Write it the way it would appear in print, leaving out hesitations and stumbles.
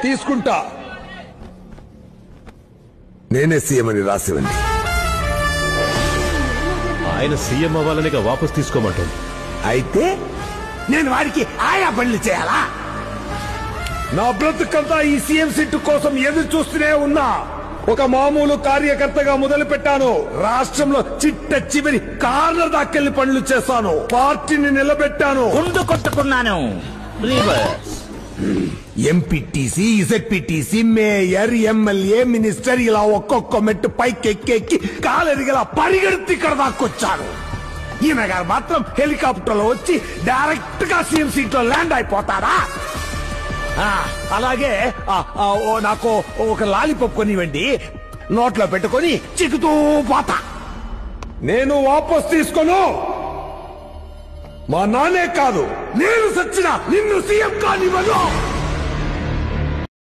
తీసుకుంటా. నేనే సీఎం అని రాసివ్వండి. ఆయన సీఎం అవ్వాలనిగా వాపస్ తీసుకోమంటుంది. అయితే నేను వాడికి ఆయా పనులు చేయాలా? నా బ్రతుకంతా ఈ సీఎం సీటు కోసం ఎదురు చూస్తూనే ఉన్నా. ఒక మామూలు కార్యకర్తగా మొదలు పెట్టాను. రాష్ట్రంలో చిట్ట చివరి కార్నర్ దాకెళ్లి పనులు చేశాను. పార్టీని నిలబెట్టాను. ముందు కొట్టుకున్నాను. ఎంపీటీసీ, ఇజెడ్పీటీసీ, మేయర్, ఎమ్మెల్యే, మినిస్టర్ ఇలా ఒక్కొక్క మెట్టు పైకి ఎక్కి కాలెరిగలా పరిగెడుతూ ఇక్కడ దాకొచ్చాను. ఈయన గారు మాత్రం హెలికాప్టర్ లో వచ్చి డైరెక్ట్ గా సీఎం సీట్ లో ల్యాండ్ అయిపోతారా? అలాగే నాకు ఒక లాలీపాప్ కొనివ్వండి, నోట్లో పెట్టుకొని చిక్కుతూ పోతా. నేను వాపస్ తీసుకోను. మా నాన్నే కాదు, నేను సచ్చినా నిన్ను సీఎం కానివ్వను.